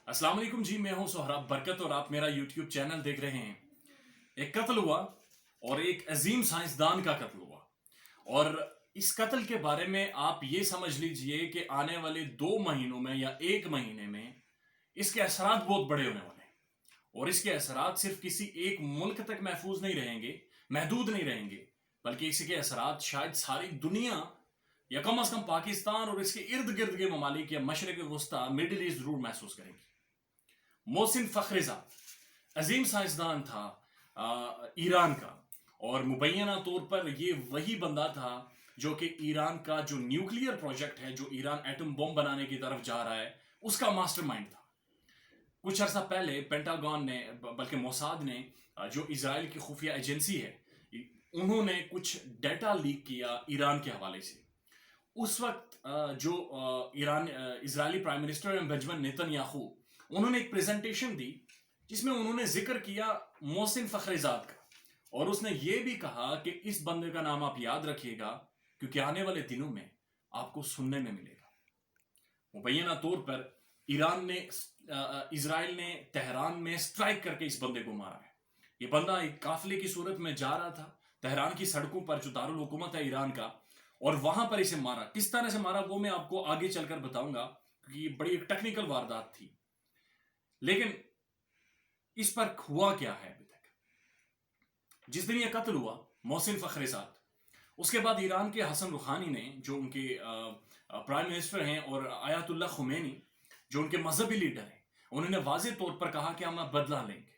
अस्सलाम वालेकुम जी, मैं हूं सोहराब बरकत और आप मेरा यूट्यूब चैनल देख रहे हैं। एक कत्ल हुआ और एक अजीम साइंसदान का कत्ल हुआ और इस कत्ल के बारे में आप ये समझ लीजिए कि आने वाले 2 महीनों में या 1 महीने में इसके असरात बहुत बड़े होने वाले हैं। और इसके असरात सिर्फ किसी एक मुल्क तक महफूज नहीं रहेंगे, महदूद नहीं रहेंगे, बल्कि इसके असरात शायद सारी दुनिया या कम अज कम पाकिस्तान और इसके इर्द गिर्द के ममालिक या मशरक वस्ता मिडिल ईस्ट जरूर महसूस करेंगे। मोहसिन फखरेज़ाद अजीम साइंसदान था ईरान का, और मुबैना तौर पर ये वही बंदा था जो कि ईरान का जो न्यूक्लियर प्रोजेक्ट है, जो ईरान एटम बम बनाने की तरफ जा रहा है, उसका मास्टरमाइंड था। कुछ अर्सा पहले पेंटागन ने, बल्कि मोसाद ने, जो इजराइल की खुफिया एजेंसी है, उन्होंने कुछ डाटा लीक किया ईरान के हवाले से। उस वक्त जो Iran Israeli prime minister Benjamin Netanyahu, उन्होंने एक प्रेजेंटेशन दी जिसमें उन्होंने जिक्र किया मोहसिन फखरेज़ाद का, और उसने ये भी कहा कि इस बंदे का नाम आप याद रखिएगा क्योंकि आने वाले दिनों में आपको सुनने में मिलेगा। मुबैना तौर पर ईरान ने, इजराइल ने तेहरान में स्ट्राइक करके इस बंदे को मारा है। ये बंदा एक काफिले की सूरत में जा रहा था तेहरान की सड़कों पर, जो दारुल हुकूमत है ईरान का, और वहां पर इसे मारा। किस तरह से मारा वो मैं आपको आगे चलकर बताऊंगा क्योंकि ये बड़ी एक टेक्निकल वारदात थी। लेकिन इस पर हुआ क्या है अभी तक? जिस दिन यह कत्ल हुआ मोहसिन फखरेज़ाद, उसके बाद ईरान के हसन रुहानी ने, जो उनके प्राइम मिनिस्टर हैं, और आयतुल्लाह खुमैनी, जो उनके मजहबी लीडर हैं, उन्होंने वाज़ेह तौर पर कहा कि हम बदला लेंगे,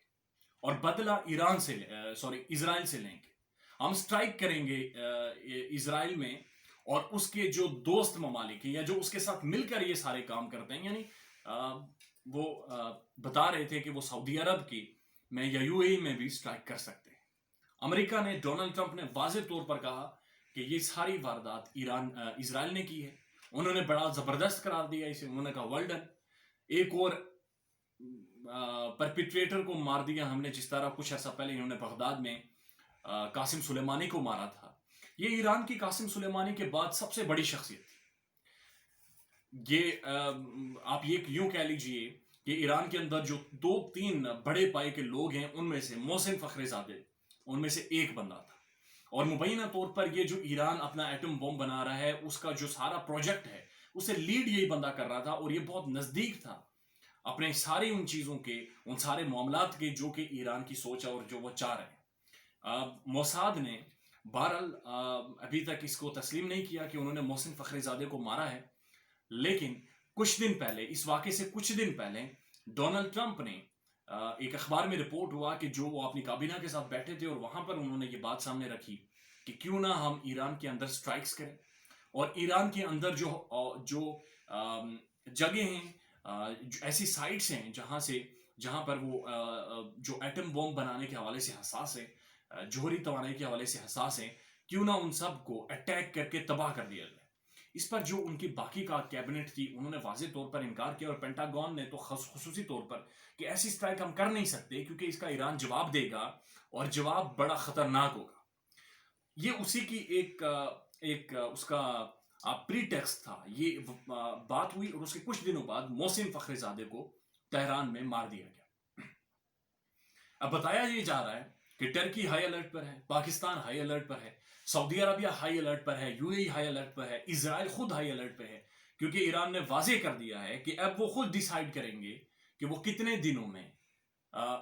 और बदला इजराइल से लेंगे। हम स्ट्राइक करेंगे इजराइल में, और उसके जो दोस्त ममालिक हैं या जो उसके साथ मिलकर ये सारे काम करते हैं, यानी वो बता रहे थे कि वो सऊदी अरब की में या यूएई में भी स्ट्राइक कर सकते हैं। अमेरिका ने, डोनाल्ड ट्रंप ने वाज़ेह तौर पर कहा कि ये सारी वारदात इजराइल ने की है। उन्होंने बड़ा जबरदस्त करार दिया इसे। उन्होंने कहा वेल डन, एक और परपिट्रेटर को मार दिया हमने, जिस तरह कुछ अर्सा पहले इन्होंने बगदाद में कासिम सुलेमानी को मारा था। ये ईरान की कासिम सुलेमानी के बाद सबसे बड़ी शख्सियत थी। ये आप ये यूं कह लीजिए कि ईरान के अंदर जो 2-3 बड़े पाए के लोग हैं, उनमें से मोहसिन फखरेज़ादे उनमें से एक बंदा था। और मुबैना तौर पर ये जो ईरान अपना एटम बम बना रहा है, उसका जो सारा प्रोजेक्ट है, उसे लीड यही बंदा कर रहा था, और ये बहुत नजदीक था अपने सारी उन चीजों के, उन सारे मामलात के जो कि ईरान की सोच है और जो वो चाह रहे हैं। मोसाद ने बहरहाल अभी तक इसको तस्लीम नहीं किया कि उन्होंने मोहसिन फखरेज़ादे को मारा है, लेकिन कुछ दिन पहले, इस वाक़े से कुछ दिन पहले, डोनाल्ड ट्रंप ने, एक अखबार में रिपोर्ट हुआ कि जो वो अपनी काबीना के साथ बैठे थे और वहां पर उन्होंने ये बात सामने रखी कि क्यों ना हम ईरान के अंदर स्ट्राइक्स करें, और ईरान के अंदर जो जगह हैं, ऐसी साइट्स हैं जहां पर वो जो एटम बम बनाने के हवाले से हसास है, जोहरी तवानाई के हवाले से हसास है, क्यों ना उन सब को अटैक करके तबाह कर दिया जाए। इस पर जो उनकी बाकी का कैबिनेट थी, उन्होंने वाज़ेह तौर पर इनकार किया, और पेंटागन ने तो खुसूसी तौर पर कि ऐसी स्ट्राइक हम कर नहीं सकते क्योंकि इसका ईरान जवाब देगा और जवाब बड़ा खतरनाक होगा। ये उसी की एक उसका प्रीटेक्स्ट था। ये बात हुई और उसके कुछ दिनों बाद मोहसिन फखरेज़ादे को तेहरान में मार दिया गया। अब बताया ये जा रहा है कि टर्की हाई अलर्ट पर है, पाकिस्तान हाई अलर्ट पर है, सऊदी अरबिया हाई अलर्ट पर है, यूएई हाई अलर्ट पर है, इजराइल खुद हाई अलर्ट पर है, क्योंकि ईरान ने वाज़ेह कर दिया है कि अब वो खुद डिसाइड करेंगे कि वो कितने दिनों में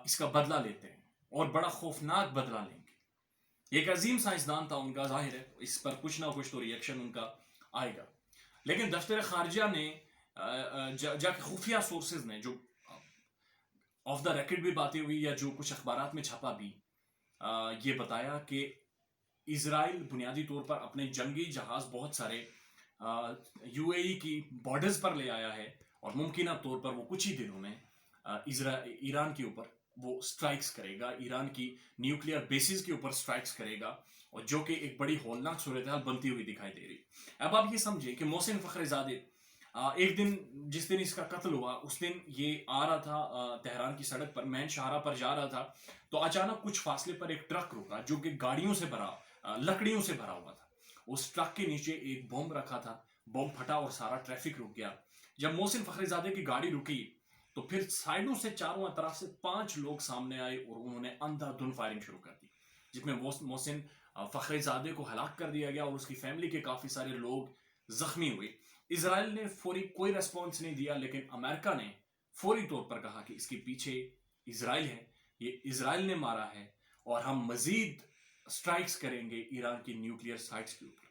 इसका बदला लेते हैं, और बड़ा खौफनाक बदला लेंगे। एक अजीम साइंसदान था उनका, जाहिर है इस पर कुछ ना कुछ तो रिएक्शन उनका आएगा। लेकिन दफ्तर खारजा ने जाके खुफिया सोर्सेज ने, जो ऑफ द रिकॉर्ड भी बातें हुई या जो कुछ अखबारात में छपा भी, ये बताया कि इजराइल बुनियादी तौर पर अपने जंगी जहाज बहुत सारे यूएई की बॉर्डर्स पर ले आया है, और मुमकिन तौर पर वो कुछ ही दिनों में ईरान के ऊपर वो स्ट्राइक्स करेगा, ईरान की न्यूक्लियर बेसिस के ऊपर स्ट्राइक्स करेगा, और जो कि एक बड़ी हौलनाक सूरत हाल बनती हुई दिखाई दे रही। अब आप ये समझे कि मोहसिन फखरेज़ादे एक दिन, जिस दिन इसका कत्ल हुआ, उस दिन ये आ रहा था तेहरान की सड़क पर, मैन शाहरा पर जा रहा था, तो अचानक कुछ फासले पर एक ट्रक रुका जो कि गाड़ियों से भरा, लकड़ियों से भरा हुआ था। उस ट्रक के नीचे एक बम रखा था, बम फटा और सारा ट्रैफिक रुक गया। जब मोहसिन फखरेज़ादे की गाड़ी रुकी تو پھر سائڈوں سے چاروں طرف سے 5 لوگ سامنے آئے اور انہوں نے اندھا دھند فائرنگ شروع کر دی، جس میں محسن فخر زادے کو ہلاک کر دیا گیا اور اس کی فیملی کے کافی سارے لوگ زخمی ہوئے۔ اسرائیل نے فوری کوئی ریسپانس نہیں دیا، لیکن امریکہ نے فوری طور پر کہا کہ اس کے پیچھے اسرائیل ہے، یہ اسرائیل نے مارا ہے، اور ہم مزید سٹرائکس کریں گے ایران کی نیوکلیئر سائٹس کے اوپر۔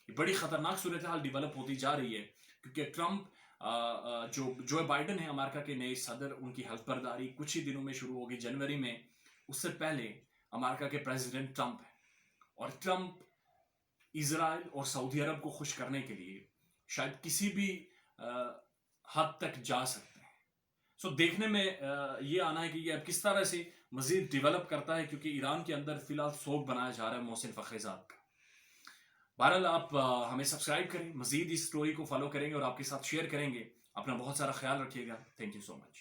یہ بڑی خطرناک صورتحال ڈیولپ ہوتی جا رہی ہے، کیونکہ ٹرمپ جو بائیڈن ہے امریکہ کے نئے صدر، ان کی حلف برداری کچھ ہی دنوں میں شروع ہوگی، جنوری میں۔ اس سے پہلے امریکہ کے پریزیڈنٹ ٹرمپ ہے، اور ٹرمپ اسرائیل اور سعودی عرب کو خوش کرنے کے لیے شاید کسی بھی حد تک جا سکتے ہیں۔ سو دیکھنے میں یہ آنا ہے کہ یہ اب کس طرح سے مزید ڈیولپ کرتا ہے، کیونکہ ایران کے اندر فی الحال سوگ بنایا جا رہا ہے محسن فخریزاد کا۔ بہرحال آپ ہمیں سبسکرائب کریں، مزید اس سٹوری کو فالو کریں گے اور آپ کے ساتھ شیئر کریں گے۔ اپنا بہت سارا خیال رکھیے گا۔ Thank you so much.